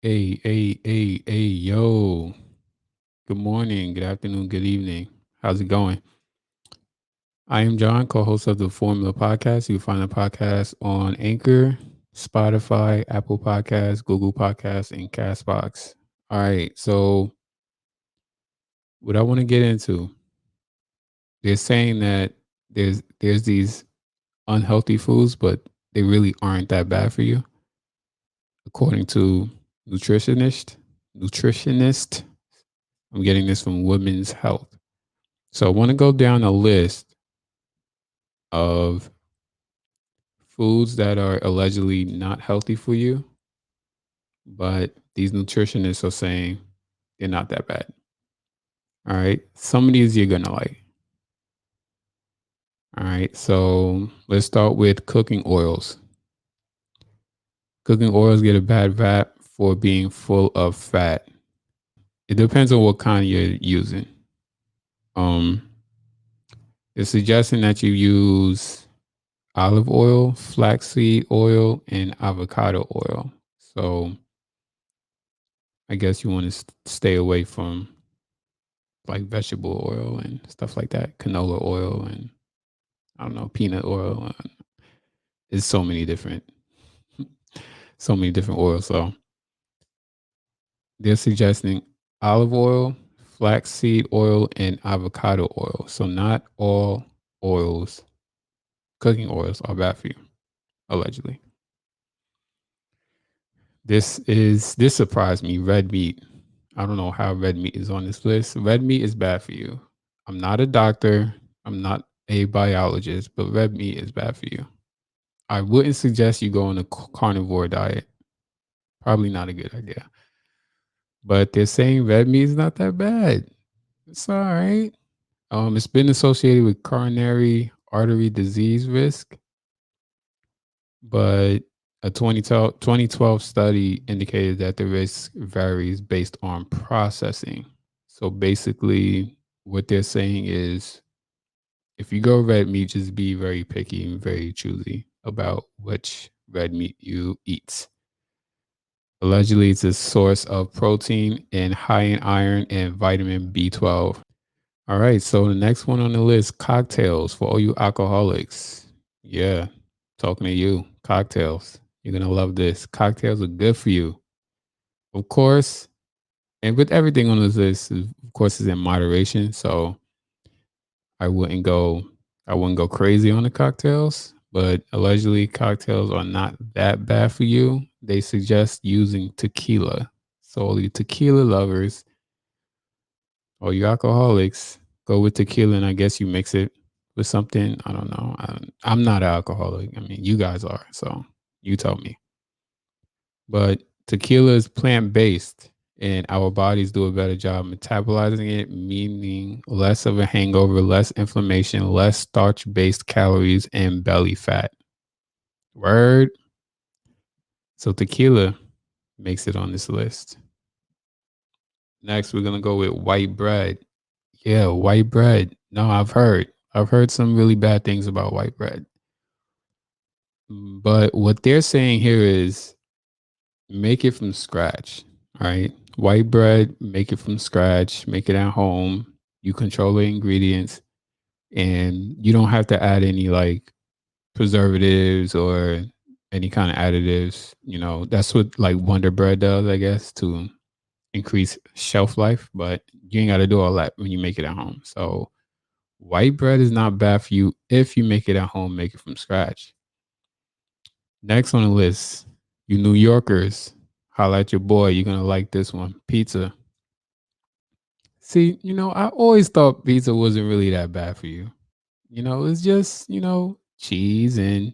Yo. Good morning, good afternoon, good evening. How's it going? I am John, co host of the Formula Podcast. You can find the podcast on Anchor, Spotify, Apple Podcasts, Google Podcasts, and Castbox. All right. So, what I want to get into, they're saying that there's these unhealthy foods, but they really aren't that bad for you, according to nutritionist. Nutritionist. I'm getting this from Women's Health. So I want to go down a list of foods that are allegedly not healthy for you, but these nutritionists are saying they're not that bad. All right. Some of these you're going to like. All right. So let's start with cooking oils. Cooking oils get a bad rap for being full of fat. It depends on what kind you're using. Um, it's suggesting that you use olive oil, flaxseed oil, and avocado oil. So I guess you want to stay away from like vegetable oil and stuff like that, canola oil, and I don't know, peanut oil. It's so many different oils. So they're suggesting olive oil, flaxseed oil, and avocado oil. So not all oils, cooking oils, are bad for you, allegedly. This surprised me. Red meat. I don't know how red meat is on this list. Red meat is bad for you. I'm not a doctor. I'm not a biologist, but red meat is bad for you. I wouldn't suggest you go on a carnivore diet. Probably not a good idea. But they're saying red meat is not that bad. It's all right. It's been associated with coronary artery disease risk, but a 2012 study indicated that the risk varies based on processing. So basically, what they're saying is if you go red meat, just be very picky and very choosy about which red meat you eat. Allegedly, it's a source of protein and high in iron and vitamin B12. All right, so the next one on the list, cocktails for all you alcoholics. Yeah, talking to you, cocktails. You're going to love this. Cocktails are good for you. Of course, and with everything on this list, of course, is in moderation. So I wouldn't go I wouldn't go crazy on the cocktails, but allegedly cocktails are not that bad for you. They suggest using tequila. So all you tequila lovers or you alcoholics, go with tequila and I guess you mix it with something. I don't know. I'm not an alcoholic. I mean, you guys are, so you tell me. But tequila is plant based and our bodies do a better job metabolizing it, meaning less of a hangover, less inflammation, less starch based calories, and belly fat. Word. So tequila makes it on this list. Next, we're going to go with white bread. Yeah, white bread. No, I've heard some really bad things about white bread. But what they're saying here is make it from scratch. All right. White bread, make it from scratch, make it at home. You control the ingredients and you don't have to add any like preservatives or any kind of additives. You know, that's what like Wonder Bread does, I guess, to increase shelf life. But you ain't got to do all that when you make it at home. So white bread is not bad for you if you make it at home, make it from scratch. Next on the list, you New Yorkers, holla at your boy. You're gonna like this one. Pizza. See, I always thought pizza wasn't really that bad for you. It's just, cheese and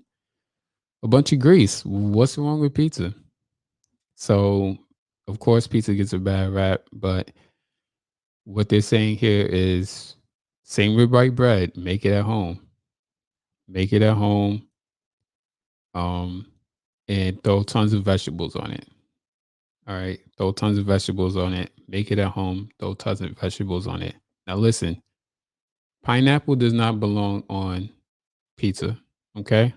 a bunch of grease. What's wrong with pizza? So, of course, pizza gets a bad rap, but what they're saying here is same with white bread. Make it at home. Make it at home. Um, and throw tons of vegetables on it. All right. Throw tons of vegetables on it. Make it at home. Throw tons of vegetables on it. Now, listen, pineapple does not belong on pizza. Okay.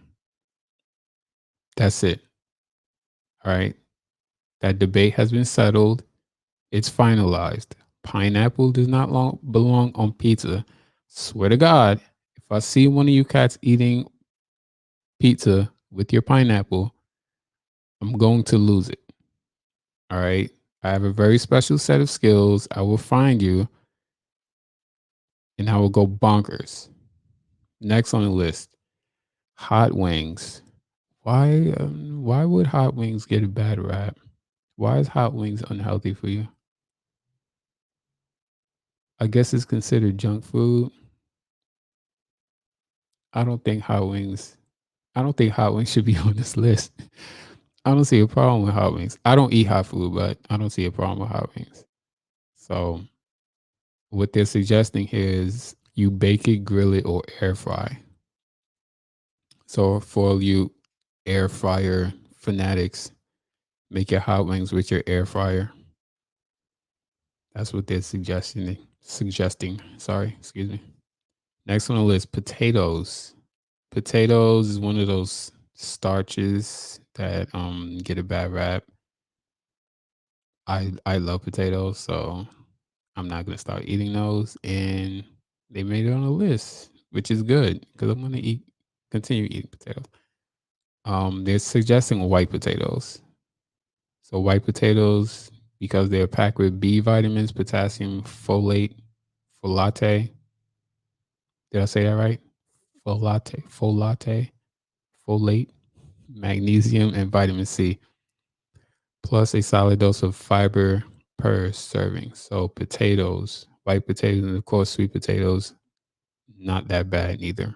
That's it. All right. That debate has been settled. It's finalized. Pineapple does not belong on pizza. Swear to God, if I see one of you cats eating pizza with your pineapple, I'm going to lose it. All right. I have a very special set of skills. I will find you and I will go bonkers. Next on the list, hot wings. Why would hot wings get a bad rap? Why is hot wings unhealthy for you? I guess it's considered junk food. I don't think hot wings I don't think hot wings should be on this list. I don't see a problem with hot wings. I don't eat hot food, but I don't see a problem with hot wings. So what they're suggesting here is you bake it, grill it, or air fry. So for all you air fryer fanatics, make your hot wings with your air fryer. That's what they're suggesting. Sorry, excuse me. Next on the list, potatoes. Potatoes is one of those starches that get a bad rap. I love potatoes, so I'm not gonna start eating those. And they made it on the list, which is good because I'm gonna continue eating potatoes. They're suggesting white potatoes. So white potatoes, because they're packed with B vitamins, potassium, folate. Did I say that right? Folate, magnesium, and vitamin C, plus a solid dose of fiber per serving. So potatoes, white potatoes, and of course sweet potatoes, not that bad either.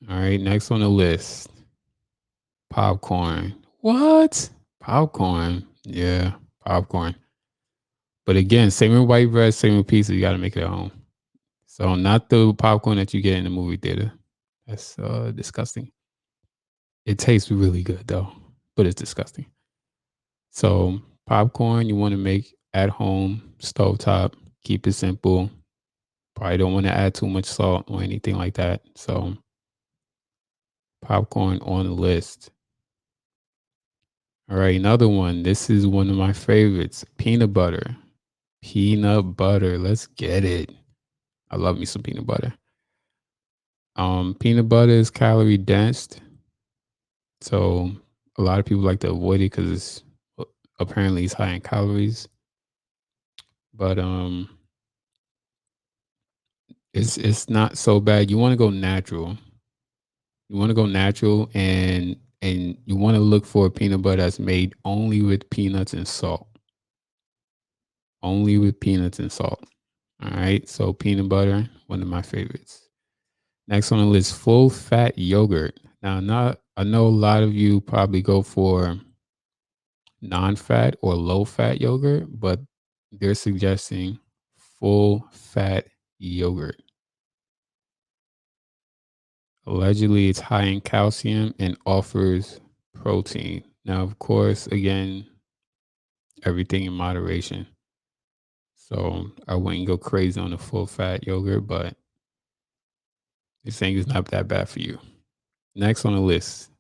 All right, next on the list, popcorn. What? Popcorn. Yeah, popcorn. But again, same with white bread, same with pizza. You got to make it at home. So not the popcorn that you get in the movie theater. That's disgusting. It tastes really good though, but it's disgusting. So popcorn you want to make at home, stovetop. Keep it simple. Probably don't want to add too much salt or anything like that. So popcorn on the list. All right, another one. This is one of my favorites. Peanut butter. Peanut butter. Let's get it. I love me some peanut butter. Peanut butter is calorie dense, so a lot of people like to avoid it because it's apparently it's high in calories. But it's not so bad. You want to go natural. You want to go natural, and you want to look for a peanut butter that's made only with peanuts and salt. Only with peanuts and salt. All right. So peanut butter, one of my favorites. Next on the list, full fat yogurt. Now, not I know a lot of you probably go for non-fat or low fat yogurt, but they're suggesting full fat yogurt. Allegedly, it's high in calcium and offers protein. Now, of course, again, everything in moderation. So I wouldn't go crazy on the full fat yogurt, but they're saying it's not that bad for you. Next on the list,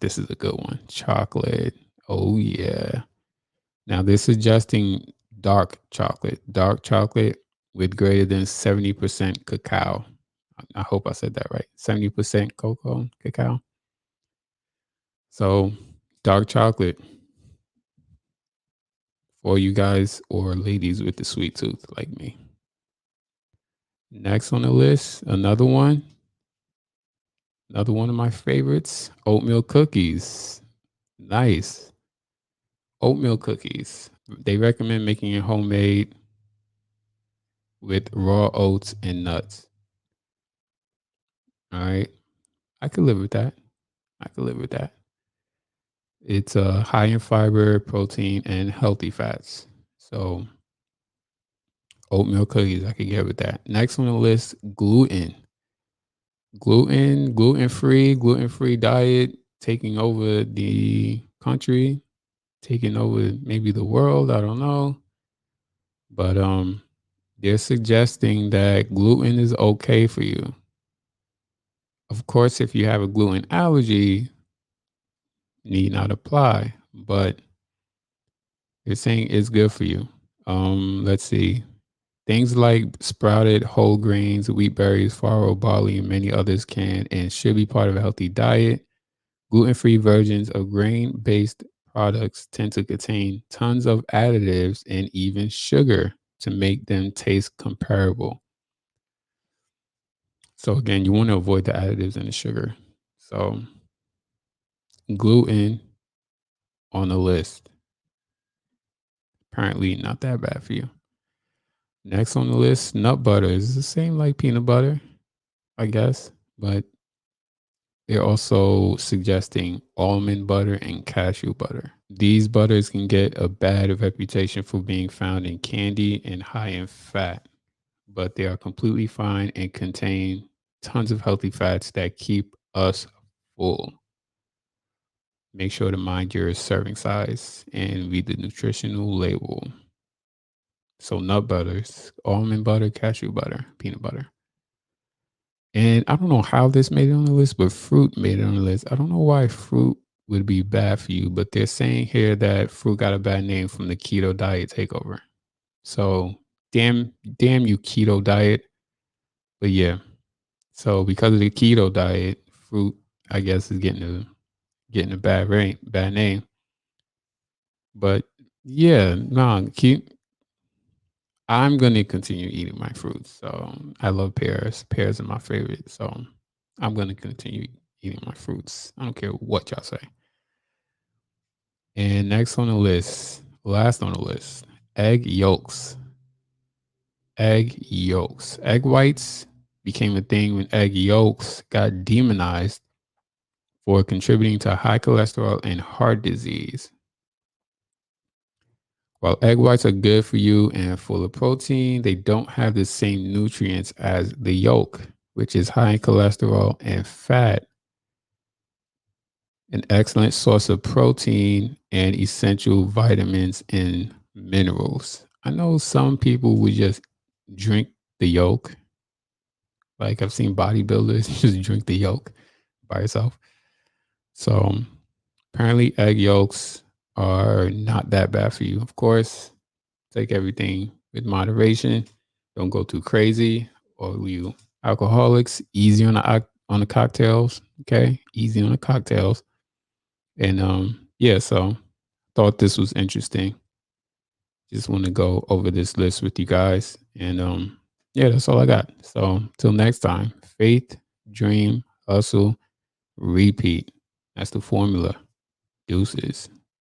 this is a good one. Chocolate. Oh yeah. Now they're suggesting dark chocolate with greater than 70% cacao. I hope I said that right. 70% cacao. So dark chocolate for you guys or ladies with the sweet tooth like me. Next on the list, another one of my favorites, oatmeal cookies. Nice. Oatmeal cookies. They recommend making it homemade with raw oats and nuts. All right. I could live with that. I could live with that. It's high in fiber, protein, and healthy fats. So oatmeal cookies, I could get with that. Next on the list, gluten. Gluten free diet taking over the country, taking over maybe the world. I don't know. But they're suggesting that gluten is okay for you. Of course, if you have a gluten allergy, need not apply, but they're saying it's good for you. Let's see. Things like sprouted whole grains, wheat berries, farro, barley, and many others can and should be part of a healthy diet. Gluten-free versions of grain-based products tend to contain tons of additives and even sugar to make them taste comparable. So again, you want to avoid the additives and the sugar. So gluten on the list. Apparently not that bad for you. Next on the list, nut butter is the same like peanut butter, I guess, but they're also suggesting almond butter and cashew butter. These butters can get a bad reputation for being found in candy and high in fat, but they are completely fine and contain tons of healthy fats that keep us full. Make sure to mind your serving size and read the nutritional label. So nut butters, almond butter, cashew butter, peanut butter. And I don't know how this made it on the list, but fruit made it on the list. I don't know why fruit would be bad for you, but they're saying here that fruit got a bad name from the keto diet takeover. So damn you keto diet. But yeah, so because of the keto diet, fruit I guess is getting a bad name. But yeah, no, keep I'm gonna continue eating my fruits. So I love pears. Pears are my favorite. So I'm gonna continue eating my fruits. I don't care what y'all say. And next on the list, last on the list, egg yolks. Egg yolks. Egg whites became a thing when egg yolks got demonized for contributing to high cholesterol and heart disease. While egg whites are good for you and full of protein, they don't have the same nutrients as the yolk, which is high in cholesterol and fat, an excellent source of protein and essential vitamins and minerals. I know some people would just drink the yolk. Like I've seen bodybuilders just drink the yolk by itself. So apparently, egg yolks are not that bad for you. Of course, take everything with moderation. Don't go too crazy. Or you alcoholics, easy on the cocktails. Okay, easy on the cocktails. And yeah, so thought this was interesting. Just want to go over this list with you guys. And yeah, that's all I got. So till next time, faith, dream, hustle, repeat. That's the formula. Deuces.